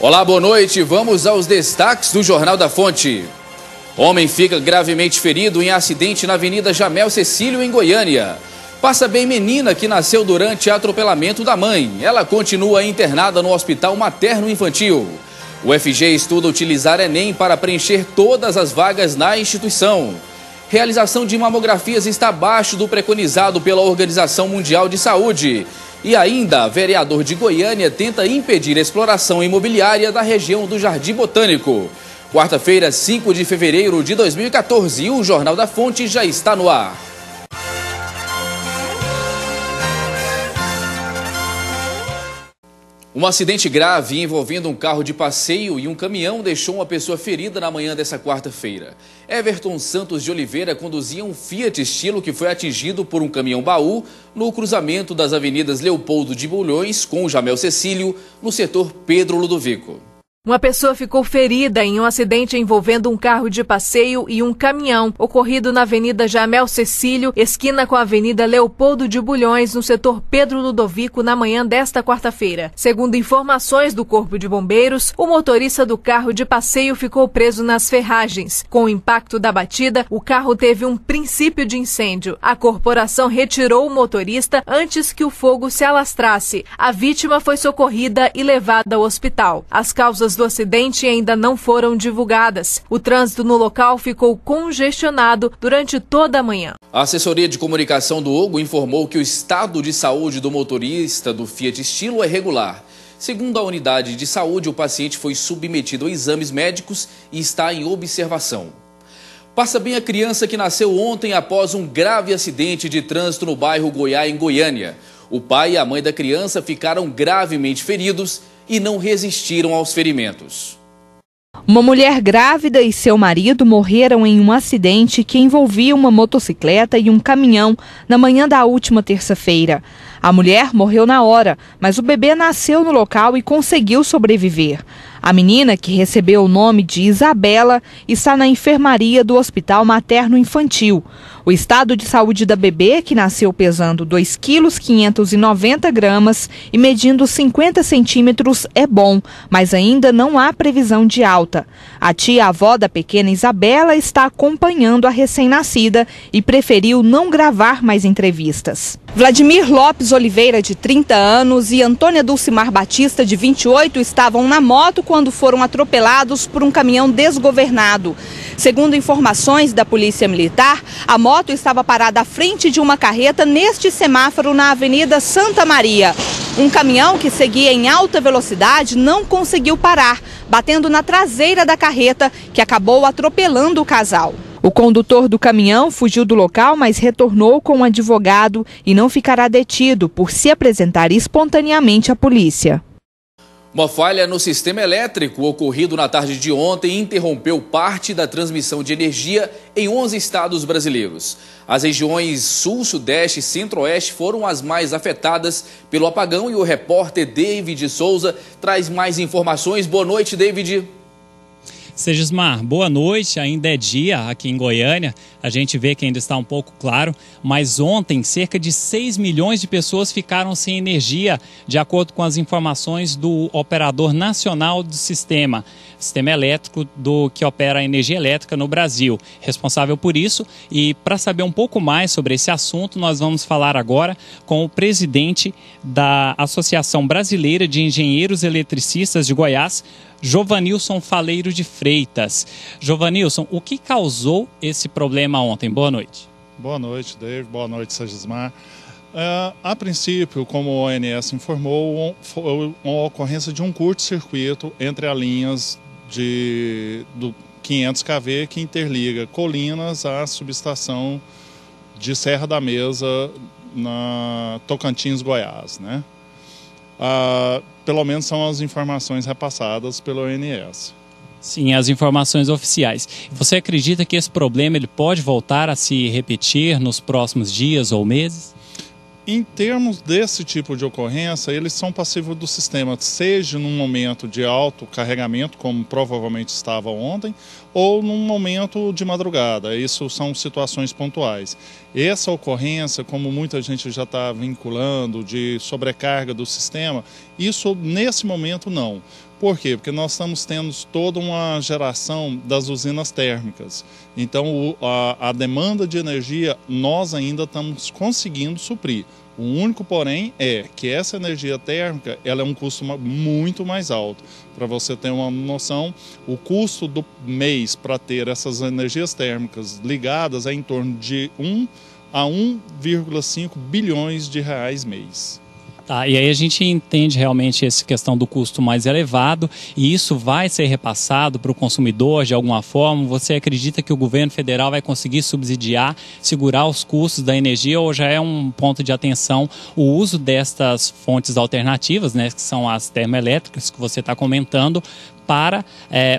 Olá, boa noite. Vamos aos destaques do Jornal da Fonte. Homem fica gravemente ferido em acidente na Avenida Jamel Cecílio, em Goiânia. Passa bem menina que nasceu durante atropelamento da mãe. Ela continua internada no Hospital Materno-Infantil. O FG estuda utilizar Enem para preencher todas as vagas na instituição. Realização de mamografias está abaixo do preconizado pela Organização Mundial de Saúde. E ainda, vereador de Goiânia tenta impedir a exploração imobiliária da região do Jardim Botânico. Quarta-feira, 5 de fevereiro de 2014, o Jornal da Fonte já está no ar. Um acidente grave envolvendo um carro de passeio e um caminhão deixou uma pessoa ferida na manhã dessa quarta-feira. Everton Santos de Oliveira conduzia um Fiat Estilo que foi atingido por um caminhão-baú no cruzamento das avenidas Leopoldo de Bulhões com o Jamel Cecílio, no setor Pedro Ludovico. Uma pessoa ficou ferida em um acidente envolvendo um carro de passeio e um caminhão, ocorrido na Avenida Jamel Cecílio, esquina com a Avenida Leopoldo de Bulhões, no setor Pedro Ludovico, na manhã desta quarta-feira. Segundo informações do Corpo de Bombeiros, o motorista do carro de passeio ficou preso nas ferragens. Com o impacto da batida, o carro teve um princípio de incêndio. A corporação retirou o motorista antes que o fogo se alastrasse. A vítima foi socorrida e levada ao hospital. As causas do acidente ainda não foram divulgadas. O trânsito no local ficou congestionado durante toda a manhã. A assessoria de comunicação do Ogo informou que o estado de saúde do motorista do Fiat Estilo é regular. Segundo a unidade de saúde, o paciente foi submetido a exames médicos e está em observação. Passa bem a criança que nasceu ontem após um grave acidente de trânsito no bairro Goiá, em Goiânia. O pai e a mãe da criança ficaram gravemente feridos e não resistiram aos ferimentos. Uma mulher grávida e seu marido morreram em um acidente que envolvia uma motocicleta e um caminhão na manhã da última terça-feira. A mulher morreu na hora, mas o bebê nasceu no local e conseguiu sobreviver. A menina, que recebeu o nome de Isabela, está na enfermaria do Hospital Materno-Infantil. O estado de saúde da bebê, que nasceu pesando 2,590 kg e medindo 50 centímetros, é bom, mas ainda não há previsão de alta. A tia-avó da pequena Isabela está acompanhando a recém-nascida e preferiu não gravar mais entrevistas. Vladimir Lopes Oliveira, de 30 anos, e Antônia Dulcimar Batista, de 28, estavam na moto quando foram atropelados por um caminhão desgovernado. Segundo informações da Polícia Militar, a moto estava parada à frente de uma carreta neste semáforo na Avenida Santa Maria. Um caminhão que seguia em alta velocidade não conseguiu parar, batendo na traseira da carreta, que acabou atropelando o casal. O condutor do caminhão fugiu do local, mas retornou com um advogado e não ficará detido por se apresentar espontaneamente à polícia. Uma falha no sistema elétrico ocorrido na tarde de ontem interrompeu parte da transmissão de energia em 11 estados brasileiros. As regiões Sul, Sudeste e Centro-Oeste foram as mais afetadas pelo apagão e o repórter David Souza traz mais informações. Boa noite, David. Segismar, boa noite, ainda é dia aqui em Goiânia, a gente vê que ainda está um pouco claro, mas ontem cerca de 6 milhões de pessoas ficaram sem energia, de acordo com as informações do Operador Nacional do Sistema Elétrico que opera a energia elétrica no Brasil, responsável por isso. E para saber um pouco mais sobre esse assunto, nós vamos falar agora com o presidente da Associação Brasileira de Engenheiros Eletricistas de Goiás, Jovanilson Faleiro de Freitas. Jovanilson, o que causou esse problema ontem? Boa noite. Boa noite, David. Boa noite, Segismar. A princípio, como o ONS informou, foi uma ocorrência de um curto-circuito entre as linhas do 500 kV que interliga Colinas à subestação de Serra da Mesa, na Tocantins, Goiás, né? Pelo menos são as informações repassadas pelo ONS. Sim, as informações oficiais. Você acredita que esse problema ele pode voltar a se repetir nos próximos dias ou meses? Em termos desse tipo de ocorrência, eles são passíveis do sistema, seja num momento de alto carregamento, como provavelmente estava ontem, ou num momento de madrugada. Isso são situações pontuais. Essa ocorrência, como muita gente já está vinculando, de sobrecarga do sistema, isso nesse momento não. Por quê? Porque nós estamos tendo toda uma geração das usinas térmicas. Então, a demanda de energia nós ainda estamos conseguindo suprir. O único, porém, é que essa energia térmica ela é um custo muito mais alto. Para você ter uma noção, o custo do mês para ter essas energias térmicas ligadas é em torno de 1 a 1,5 bilhões de reais mês. Tá, e aí a gente entende realmente essa questão do custo mais elevado e isso vai ser repassado para o consumidor de alguma forma? Você acredita que o governo federal vai conseguir subsidiar, segurar os custos da energia ou já é um ponto de atenção o uso destas fontes alternativas, né, que são as termoelétricas que você está comentando, para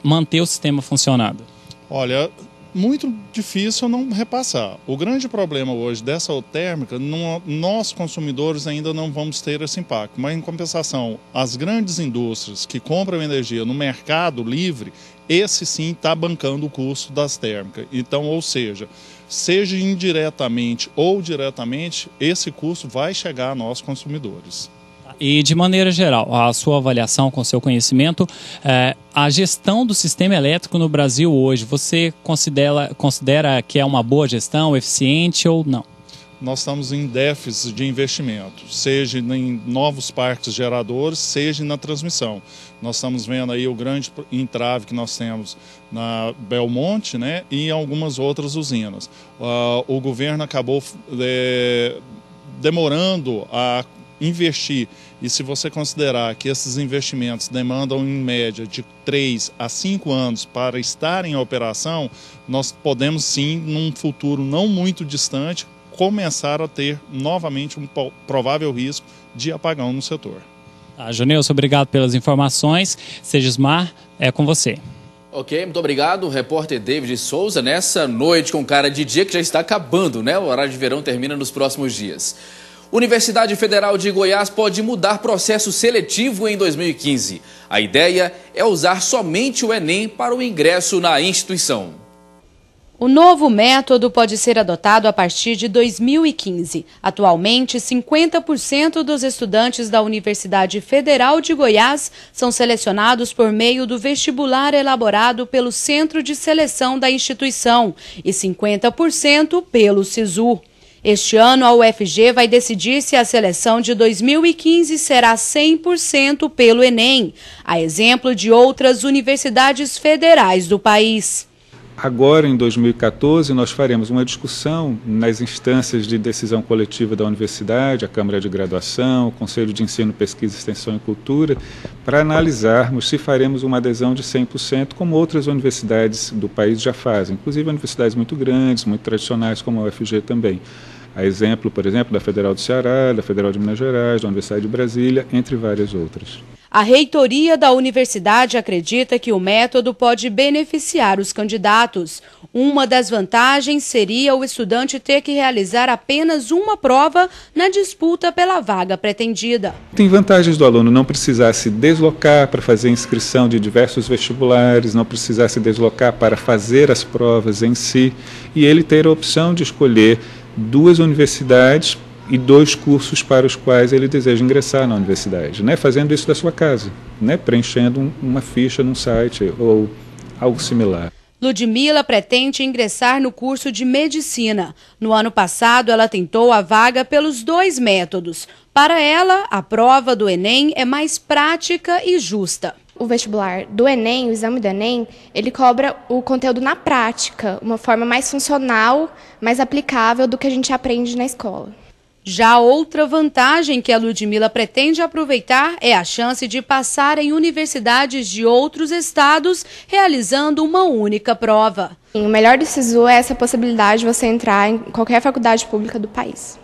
manter o sistema funcionando? Olha, muito difícil não repassar. O grande problema hoje dessa térmica, nós consumidores ainda não vamos ter esse impacto, mas em compensação, as grandes indústrias que compram energia no mercado livre, esse sim está bancando o custo das térmicas. Então, ou seja indiretamente ou diretamente, esse custo vai chegar a nós consumidores. E de maneira geral, a sua avaliação com seu conhecimento, a gestão do sistema elétrico no Brasil hoje, você considera que é uma boa gestão, eficiente ou não? Nós estamos em déficit de investimento, seja em novos parques geradores, seja na transmissão. Nós estamos vendo aí o grande entrave que nós temos na Belmonte, né, e em algumas outras usinas. O governo acabou demorando a investir, e se você considerar que esses investimentos demandam em média de 3 a 5 anos para estar em operação, nós podemos sim, num futuro não muito distante, começar a ter novamente um provável risco de apagão no setor. Joneilson, obrigado pelas informações. Segismar, é com você. Ok, muito obrigado, repórter David Souza, nessa noite com cara de dia que já está acabando, né? O horário de verão termina nos próximos dias. Universidade Federal de Goiás pode mudar processo seletivo em 2015. A ideia é usar somente o Enem para o ingresso na instituição. O novo método pode ser adotado a partir de 2015. Atualmente, 50% dos estudantes da Universidade Federal de Goiás são selecionados por meio do vestibular elaborado pelo Centro de Seleção da instituição e 50% pelo SISU. Este ano, a UFG vai decidir se a seleção de 2015 será 100% pelo Enem, a exemplo de outras universidades federais do país. Agora, em 2014, nós faremos uma discussão nas instâncias de decisão coletiva da universidade, a Câmara de Graduação, o Conselho de Ensino, Pesquisa, Extensão e Cultura, para analisarmos se faremos uma adesão de 100%, como outras universidades do país já fazem, inclusive universidades muito grandes, muito tradicionais, como a UFG também. A exemplo, por exemplo, da Federal do Ceará, da Federal de Minas Gerais, da Universidade de Brasília, entre várias outras. A reitoria da universidade acredita que o método pode beneficiar os candidatos. Uma das vantagens seria o estudante ter que realizar apenas uma prova na disputa pela vaga pretendida. Tem vantagens do aluno não precisar se deslocar para fazer inscrição de diversos vestibulares, não precisar se deslocar para fazer as provas em si, e ele ter a opção de escolher 2 universidades e 2 cursos para os quais ele deseja ingressar na universidade, né? Fazendo isso da sua casa, né? Preenchendo uma ficha num site ou algo similar. Ludmila pretende ingressar no curso de medicina. No ano passado, ela tentou a vaga pelos 2 métodos. Para ela, a prova do Enem é mais prática e justa. O vestibular do Enem, o exame do Enem, ele cobra o conteúdo na prática, uma forma mais funcional, mais aplicável do que a gente aprende na escola. Já outra vantagem que a Ludmila pretende aproveitar é a chance de passar em universidades de outros estados realizando uma única prova. O melhor do SISU é essa possibilidade de você entrar em qualquer faculdade pública do país.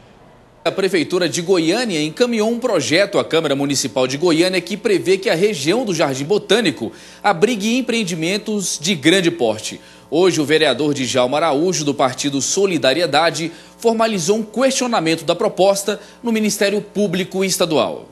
A Prefeitura de Goiânia encaminhou um projeto à Câmara Municipal de Goiânia que prevê que a região do Jardim Botânico abrigue empreendimentos de grande porte. Hoje, o vereador Djalma Araújo, do Partido Solidariedade, formalizou um questionamento da proposta no Ministério Público Estadual.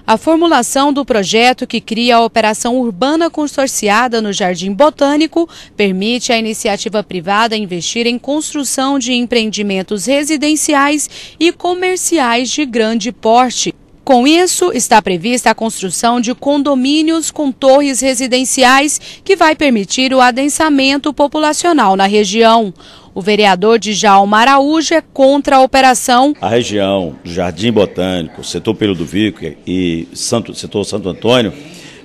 A formulação do projeto que cria a operação urbana consorciada no Jardim Botânico permite à iniciativa privada investir em construção de empreendimentos residenciais e comerciais de grande porte. Com isso, está prevista a construção de condomínios com torres residenciais que vai permitir o adensamento populacional na região. O vereador Djalma Araújo é contra a operação. A região do Jardim Botânico, setor Pedro Ludovico e setor Santo Antônio,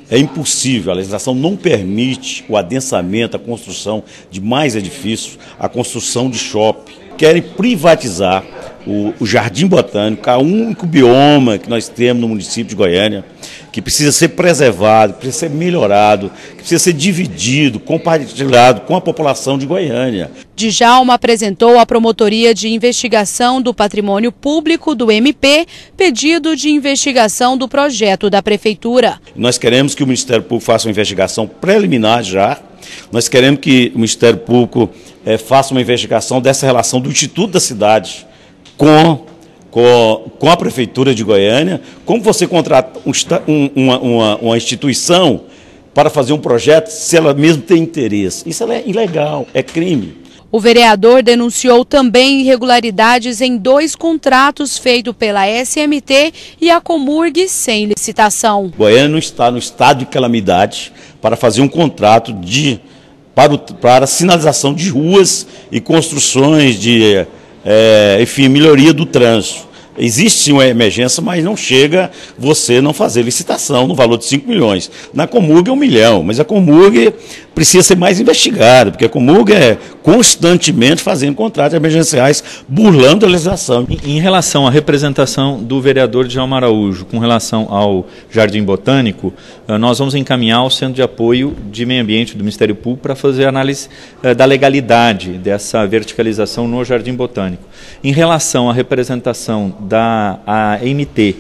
é impossível, a legislação não permite o adensamento, a construção de mais edifícios, a construção de shopping. Querem privatizar o Jardim Botânico, é o único bioma que nós temos no município de Goiânia, que precisa ser preservado, que precisa ser melhorado, que precisa ser dividido, compartilhado com a população de Goiânia. Djalma apresentou à Promotoria de Investigação do Patrimônio Público do MP pedido de investigação do projeto da Prefeitura. Nós queremos que o Ministério Público faça uma investigação preliminar já. Nós queremos que o Ministério Público faça uma investigação dessa relação do Instituto da Cidade com a Prefeitura de Goiânia. Como você contrata uma instituição para fazer um projeto se ela mesmo tem interesse? Isso é ilegal, é crime. O vereador denunciou também irregularidades em 2 contratos feitos pela SMT e a Comurg sem licitação. Goiânia não está no estado de calamidade para fazer um contrato para sinalização de ruas e construções de melhoria do trânsito. Existe uma emergência, mas não chega você não fazer licitação no valor de 5 milhões. Na Comurg é 1 milhão, mas a Comurg precisa ser mais investigada, porque a Comurg é constantemente fazendo contratos emergenciais, burlando a legislação. Em relação à representação do vereador Djalma Araújo, com relação ao Jardim Botânico, nós vamos encaminhar ao Centro de Apoio de Meio Ambiente do Ministério Público para fazer análise da legalidade dessa verticalização no Jardim Botânico. Em relação à representação da AMT,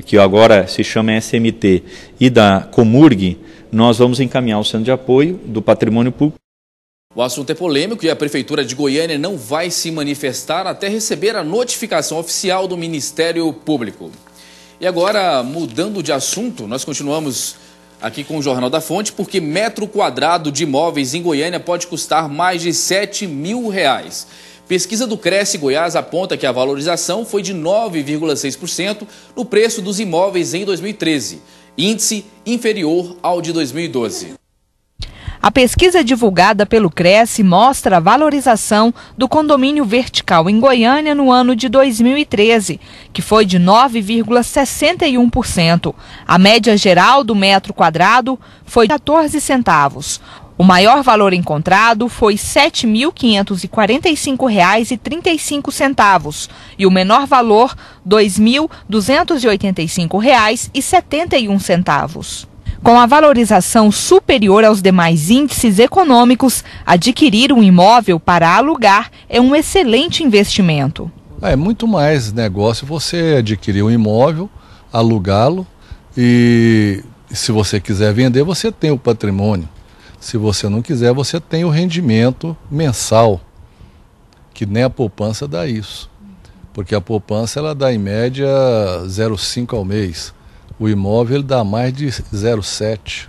que agora se chama SMT, e da Comurg, nós vamos encaminhar ao Centro de Apoio do Patrimônio Público. O assunto é polêmico e a Prefeitura de Goiânia não vai se manifestar até receber a notificação oficial do Ministério Público. E agora, mudando de assunto, nós continuamos aqui com o Jornal da Fonte, porque metro quadrado de imóveis em Goiânia pode custar mais de R$7 mil. Pesquisa do Cresce Goiás aponta que a valorização foi de 9,6% no preço dos imóveis em 2013, índice inferior ao de 2012. A pesquisa divulgada pelo Cresce mostra a valorização do condomínio vertical em Goiânia no ano de 2013, que foi de 9,61%. A média geral do metro quadrado foi de 14 centavos. O maior valor encontrado foi R$ 7.545,35 e o menor valor R$ 2.285,71. Com a valorização superior aos demais índices econômicos, adquirir um imóvel para alugar é um excelente investimento. É muito mais negócio você adquirir um imóvel, alugá-lo e, se você quiser vender, você tem o patrimônio. Se você não quiser, você tem o rendimento mensal, que nem a poupança dá isso. Porque a poupança ela dá em média 0,5 ao mês. O imóvel ele dá mais de 0,7.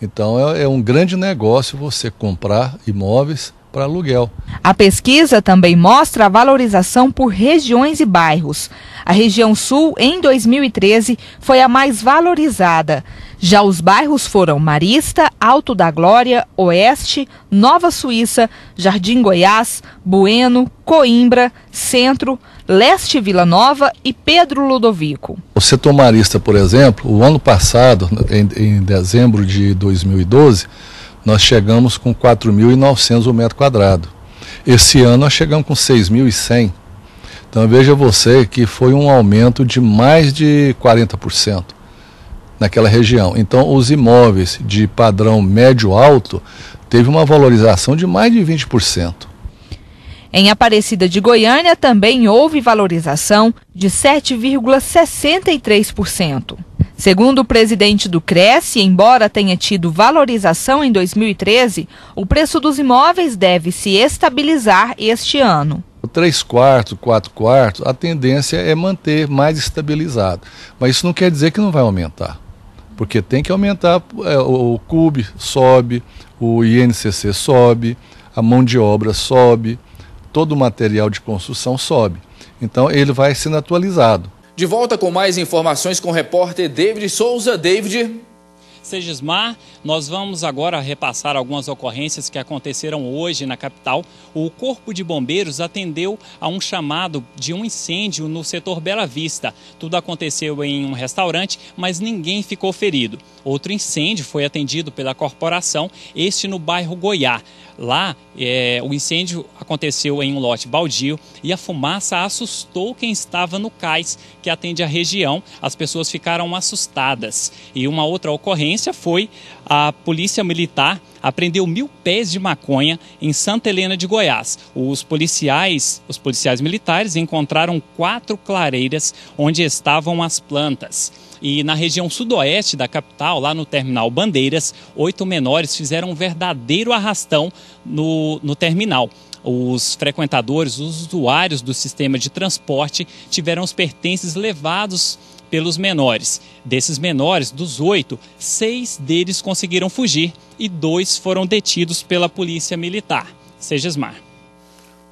Então é um grande negócio você comprar imóveis para aluguel. A pesquisa também mostra a valorização por regiões e bairros. A região sul, em 2013, foi a mais valorizada. Já os bairros foram Marista, Alto da Glória, Oeste, Nova Suíça, Jardim Goiás, Bueno, Coimbra, Centro, Leste Vila Nova e Pedro Ludovico. O setor Marista, por exemplo, o ano passado, em dezembro de 2012, nós chegamos com 4.900 o metro quadrado. Esse ano nós chegamos com 6.100. Então veja você que foi um aumento de mais de 40% naquela região. Então os imóveis de padrão médio-alto teve uma valorização de mais de 20%. Em Aparecida de Goiânia também houve valorização de 7,63%. Segundo o presidente do Cresce, embora tenha tido valorização em 2013, o preço dos imóveis deve se estabilizar este ano. 3 quartos, 4 quartos, a tendência é manter mais estabilizado. Mas isso não quer dizer que não vai aumentar. Porque tem que aumentar, o CUB sobe, o INCC sobe, a mão de obra sobe, todo o material de construção sobe. Então ele vai sendo atualizado. De volta com mais informações com o repórter David Souza. David. Segismar, nós vamos agora repassar algumas ocorrências que aconteceram hoje na capital. O Corpo de Bombeiros atendeu a um chamado de um incêndio no setor Bela Vista. Tudo aconteceu em um restaurante, mas ninguém ficou ferido. Outro incêndio foi atendido pela corporação, este no bairro Goiá. Lá, o incêndio aconteceu em um lote baldio e a fumaça assustou quem estava no cais que atende a região. As pessoas ficaram assustadas. E uma outra ocorrência foi a Polícia Militar apreendeu 1.000 pés de maconha em Santa Helena de Goiás. Os policiais militares encontraram 4 clareiras onde estavam as plantas. E na região sudoeste da capital, lá no terminal Bandeiras, 8 menores fizeram um verdadeiro arrastão no terminal. Os frequentadores, os usuários do sistema de transporte tiveram os pertences levados pelos menores. Desses menores, dos 8, 6 deles conseguiram fugir e 2 foram detidos pela Polícia Militar. Segismar.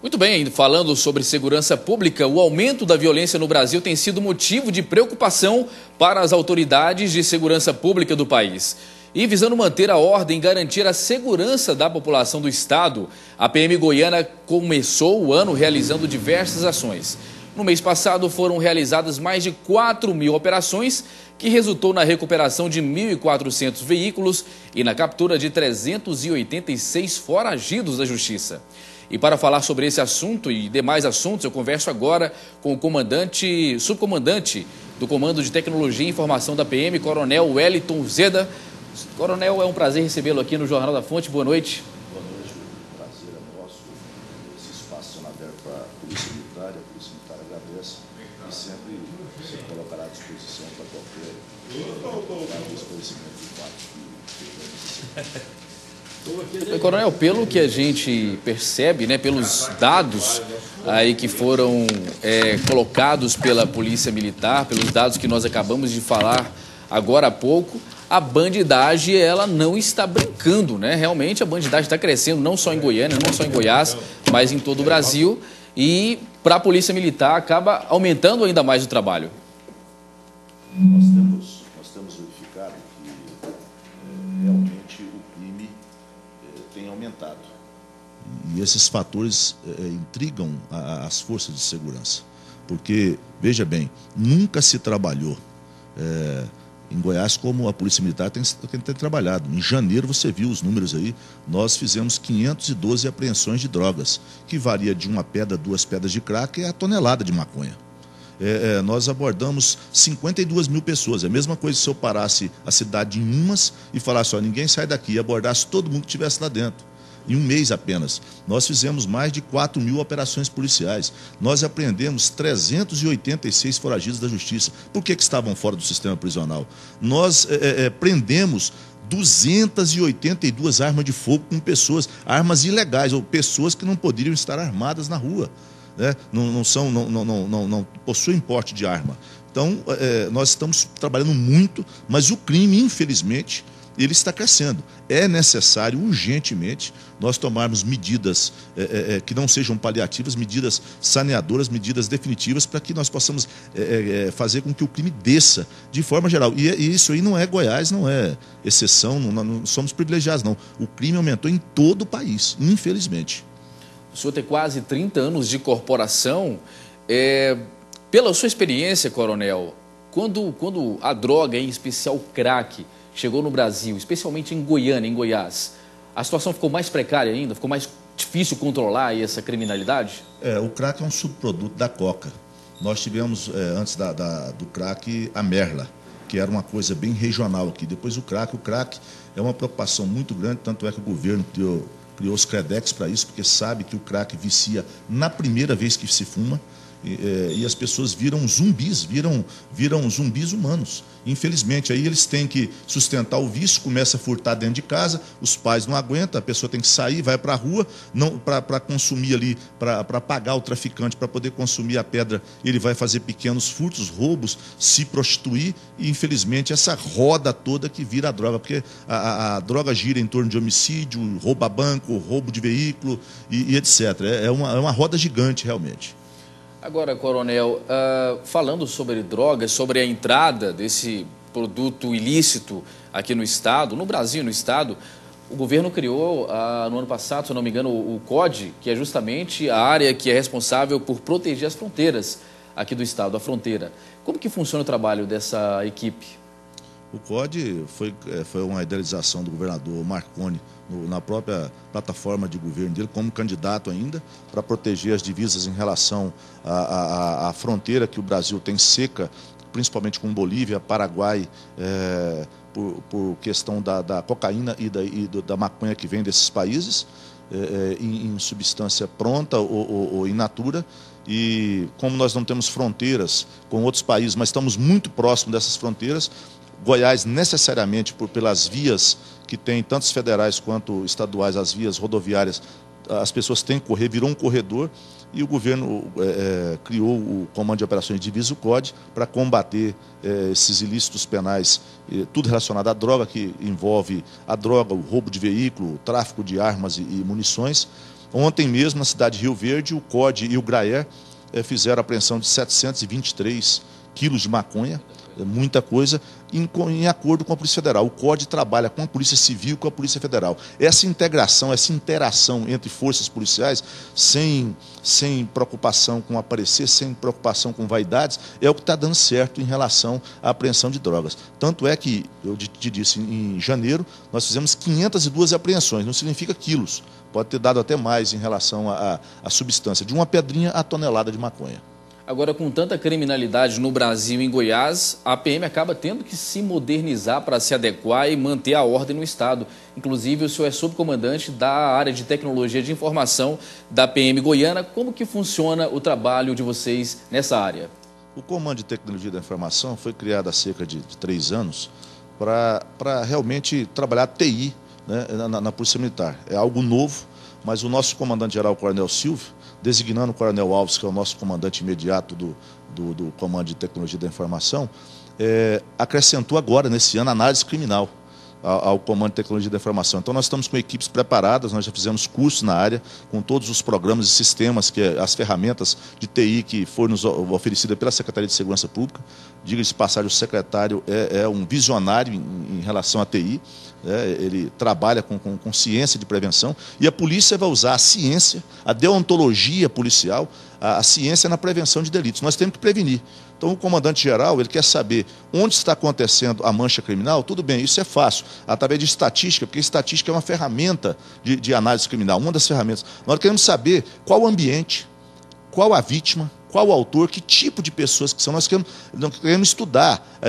Muito bem, falando sobre segurança pública, o aumento da violência no Brasil tem sido motivo de preocupação para as autoridades de segurança pública do país. E visando manter a ordem e garantir a segurança da população do estado, a PM Goiânia começou o ano realizando diversas ações. No mês passado foram realizadas mais de 4.000 operações, que resultou na recuperação de 1.400 veículos e na captura de 386 foragidos da Justiça. E para falar sobre esse assunto e demais assuntos, eu converso agora com o subcomandante do Comando de Tecnologia e Informação da PM, Coronel Wellington Zeda. Coronel, é um prazer recebê-lo aqui no Jornal da Fonte. Boa noite. Boa noite, o prazer é nosso. Esse espaço sendo aberto para a Polícia Militar agradece e sempre se colocará à disposição para qualquer esclarecimento de fatos que necessitar. Coronel, pelo que a gente percebe, né, pelos dados aí que foram colocados pela Polícia Militar, pelos dados que nós acabamos de falar agora há pouco, a bandidagem ela não está brincando, né? Realmente a bandidagem está crescendo, não só em Goiânia, não só em Goiás, mas em todo o Brasil. E para a Polícia Militar acaba aumentando ainda mais o trabalho. Nós temos verificado que realmente o crime tem aumentado. E esses fatores intrigam as forças de segurança. Porque, veja bem, nunca se trabalhou em Goiás como a Polícia Militar tem trabalhado. Em janeiro, você viu os números aí, nós fizemos 512 apreensões de drogas, que varia de 1 pedra, 2 pedras de crack a tonelada de maconha. Nós abordamos 52 mil pessoas. É a mesma coisa se eu parasse a cidade em Umas e falasse, ó, ninguém sai daqui, e abordasse todo mundo que estivesse lá dentro. Em um mês apenas. Nós fizemos mais de 4.000 operações policiais. Nós apreendemos 386 foragidos da Justiça. Por que estavam fora do sistema prisional? Nós prendemos 282 armas de fogo com pessoas, armas ilegais, ou pessoas que não poderiam estar armadas na rua. Né? Não possuem porte de arma. Então, nós estamos trabalhando muito, mas o crime, infelizmente, ele está crescendo. É necessário, urgentemente, nós tomarmos medidas que não sejam paliativas, medidas saneadoras, medidas definitivas, para que nós possamos fazer com que o crime desça de forma geral. E isso aí não é Goiás, não é exceção, não somos privilegiados, não. O crime aumentou em todo o país, infelizmente. O senhor tem quase 30 anos de corporação. Pela sua experiência, coronel, quando a droga, em especial o crack, chegou no Brasil, especialmente em Goiânia, em Goiás, a situação ficou mais precária ainda? Ficou mais difícil controlar essa criminalidade? O crack é um subproduto da coca. Nós tivemos, antes do crack, a merla, que era uma coisa bem regional aqui. Depois o crack é uma preocupação muito grande, tanto é que o governo criou os Credex para isso, porque sabe que o crack vicia na primeira vez que se fuma. E as pessoas viram zumbis humanos. Infelizmente, aí eles têm que sustentar o vício, começa a furtar dentro de casa, os pais não aguentam, a pessoa tem que sair, vai para a rua, para consumir ali, para pagar o traficante, para poder consumir a pedra, ele vai fazer pequenos furtos, roubos, se prostituir, e infelizmente essa roda toda que vira a droga, porque a droga gira em torno de homicídio, roubo a banco, roubo de veículo e etc. É uma roda gigante, realmente. Agora, coronel, falando sobre drogas, sobre a entrada desse produto ilícito aqui no estado, no Brasil, no estado, o governo criou no ano passado, se eu não me engano, o CODE, que é justamente a área que é responsável por proteger as fronteiras aqui do estado, a fronteira. Como que funciona o trabalho dessa equipe? O CODE foi uma idealização do governador Marconi na própria plataforma de governo dele, como candidato ainda, para proteger as divisas em relação à fronteira que o Brasil tem seca, principalmente com Bolívia, Paraguai, por questão da cocaína e da maconha que vem desses países, em substância pronta ou in natura. E como nós não temos fronteiras com outros países, mas estamos muito próximos dessas fronteiras, Goiás necessariamente, pelas vias que tem, tanto as federais quanto estaduais, as vias rodoviárias, as pessoas têm que correr, virou um corredor, e o governo criou o Comando de Operações de Divisa, o CODE, para combater esses ilícitos penais, tudo relacionado à droga, que envolve a droga, o roubo de veículo, o tráfico de armas e munições. Ontem mesmo, na cidade de Rio Verde, o CODE e o GRAER fizeram a apreensão de 723 quilos de maconha, muita coisa, em acordo com a Polícia Federal. O CODE trabalha com a Polícia Civil e com a Polícia Federal. Essa integração, essa interação entre forças policiais, sem preocupação com aparecer, sem preocupação com vaidades, é o que está dando certo em relação à apreensão de drogas. Tanto é que, eu te disse, em janeiro, nós fizemos 502 apreensões, não significa quilos, pode ter dado até mais em relação à substância, de uma pedrinha a tonelada de maconha. Agora, com tanta criminalidade no Brasil e em Goiás, a PM acaba tendo que se modernizar para se adequar e manter a ordem no estado. Inclusive, o senhor é subcomandante da área de tecnologia de informação da PM Goiana. Como que funciona o trabalho de vocês nessa área? O Comando de Tecnologia da Informação foi criado há cerca de 3 anos para realmente trabalhar TI, né, na Polícia Militar. É algo novo, mas o nosso comandante-geral, Coronel Silvio, designando o Coronel Alves, que é o nosso comandante imediato do Comando de Tecnologia da Informação, acrescentou agora, nesse ano, análise criminal ao Comando de Tecnologia da Informação. Então, nós estamos com equipes preparadas, nós já fizemos cursos na área, com todos os programas e sistemas, as ferramentas de TI que foram nos oferecidas pela Secretaria de Segurança Pública. Diga-se de passagem, o secretário é um visionário em relação à TI, ele trabalha com ciência de prevenção, e a polícia vai usar a ciência, a deontologia policial, a ciência na prevenção de delitos. Nós temos que prevenir. Então, o comandante-geral, ele quer saber onde está acontecendo a mancha criminal. Tudo bem, isso é fácil, através de estatística, porque estatística é uma ferramenta de análise criminal, uma das ferramentas. Nós queremos saber qual o ambiente, qual a vítima, qual o autor, que tipo de pessoas que são. Nós queremos estudar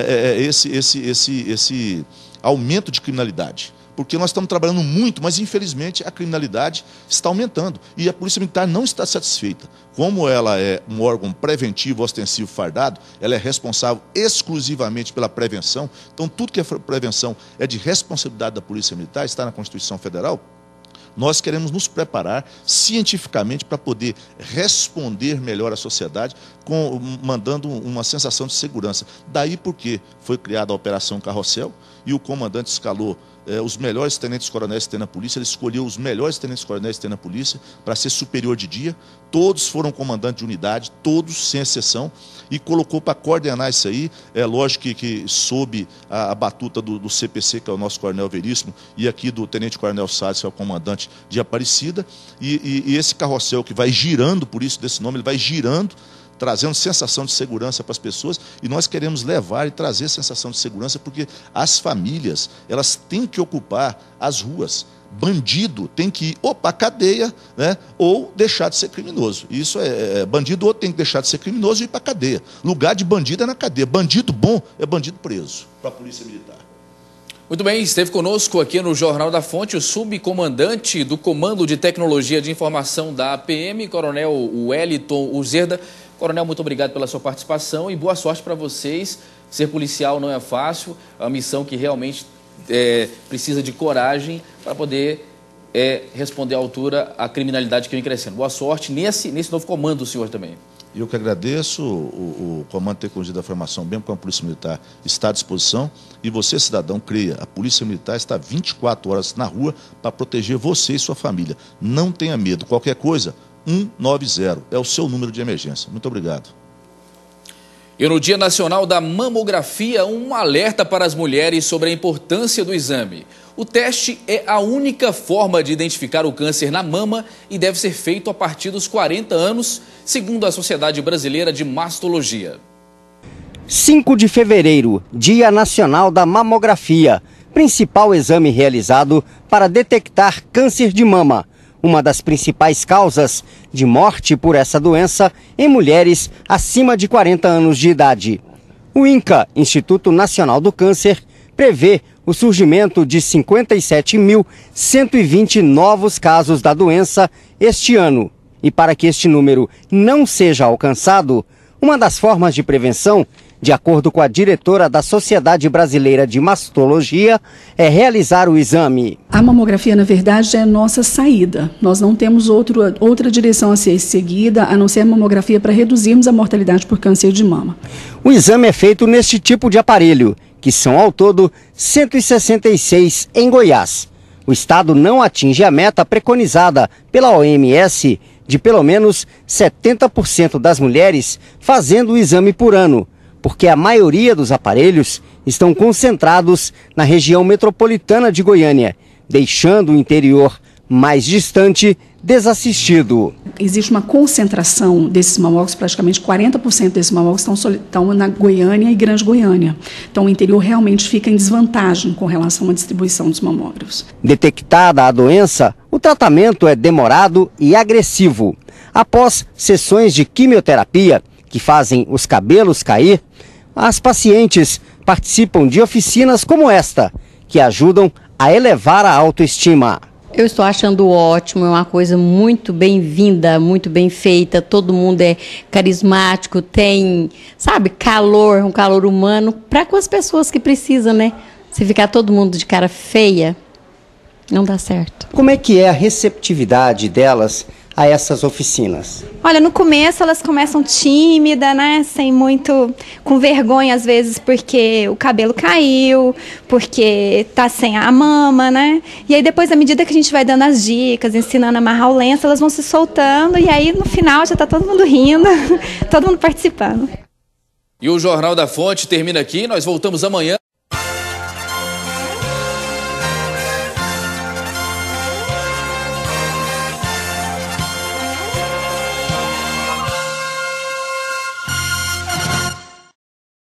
esse aumento de criminalidade, porque nós estamos trabalhando muito, mas infelizmente a criminalidade está aumentando e a Polícia Militar não está satisfeita. Como ela é um órgão preventivo, ostensivo, fardado, ela é responsável exclusivamente pela prevenção. Então, tudo que é prevenção é de responsabilidade da Polícia Militar, está na Constituição Federal. Nós queremos nos preparar cientificamente para poder responder melhor à sociedade, mandando uma sensação de segurança. Daí porque foi criada a Operação Carrossel e o comandante escalou os melhores tenentes-coronéis que tem na polícia, ele escolheu os melhores tenentes-coronéis que tem na polícia para ser superior de dia, todos foram comandantes de unidade, todos, sem exceção, e colocou para coordenar isso aí. É lógico que sob a batuta do CPC, que é o nosso coronel Veríssimo, e aqui do tenente-coronel Salles, que é o comandante de Aparecida, e esse carrossel que vai girando, por isso desse nome, ele vai girando, trazendo sensação de segurança para as pessoas, e nós queremos levar e trazer sensação de segurança, porque as famílias, elas têm que ocupar as ruas. Bandido tem que ir ou para a cadeia, né, ou deixar de ser criminoso. Isso bandido ou tem que deixar de ser criminoso e ir para a cadeia. Lugar de bandido é na cadeia. Bandido bom é bandido preso, para a Polícia Militar. Muito bem, esteve conosco aqui no Jornal da Fonte o subcomandante do Comando de Tecnologia de Informação da PM, Coronel Wellington Uzerda. Coronel, muito obrigado pela sua participação e boa sorte para vocês. Ser policial não é fácil, é uma missão que realmente precisa de coragem para poder responder à altura à criminalidade que vem crescendo. Boa sorte nesse novo comando do senhor também. Eu que agradeço, o Comando de Tecnologia da Informação, bem como a Polícia Militar, está à disposição. E você, cidadão, creia, a Polícia Militar está 24 horas na rua para proteger você e sua família. Não tenha medo. Qualquer coisa, 190. É o seu número de emergência. Muito obrigado. E no Dia Nacional da Mamografia, um alerta para as mulheres sobre a importância do exame. O teste é a única forma de identificar o câncer na mama e deve ser feito a partir dos 40 anos, segundo a Sociedade Brasileira de Mastologia. 5 de fevereiro, Dia Nacional da Mamografia, principal exame realizado para detectar câncer de mama, uma das principais causas de morte por essa doença em mulheres acima de 40 anos de idade. O INCA, Instituto Nacional do Câncer, prevê o surgimento de 57.120 novos casos da doença este ano. E para que este número não seja alcançado, uma das formas de prevenção, de acordo com a diretora da Sociedade Brasileira de Mastologia, é realizar o exame. A mamografia, na verdade, é a nossa saída. Nós não temos outra direção a ser seguida, a não ser a mamografia, para reduzirmos a mortalidade por câncer de mama. O exame é feito neste tipo de aparelho, que são ao todo 166 em Goiás. O estado não atinge a meta preconizada pela OMS de pelo menos 70% das mulheres fazendo o exame por ano, porque a maioria dos aparelhos estão concentrados na região metropolitana de Goiânia, deixando o interior mais distante desassistido. Existe uma concentração desses mamógrafos, praticamente 40% desses mamógrafos estão na Goiânia e Grande Goiânia. Então o interior realmente fica em desvantagem com relação à distribuição dos mamógrafos. Detectada a doença, o tratamento é demorado e agressivo. Após sessões de quimioterapia, que fazem os cabelos cair, as pacientes participam de oficinas como esta, que ajudam a elevar a autoestima. Eu estou achando ótimo, é uma coisa muito bem-vinda, muito bem feita, todo mundo é carismático, tem, sabe, calor, um calor humano, para com as pessoas que precisam, né? Se ficar todo mundo de cara feia, não dá certo. Como é que é a receptividade delas a essas oficinas? Olha, no começo elas começam tímida, né, com vergonha às vezes porque o cabelo caiu, porque tá sem a mama, né, e aí depois à medida que a gente vai dando as dicas, ensinando a amarrar o lenço, elas vão se soltando e aí no final já tá todo mundo rindo, todo mundo participando. E o Jornal da Fonte termina aqui, nós voltamos amanhã.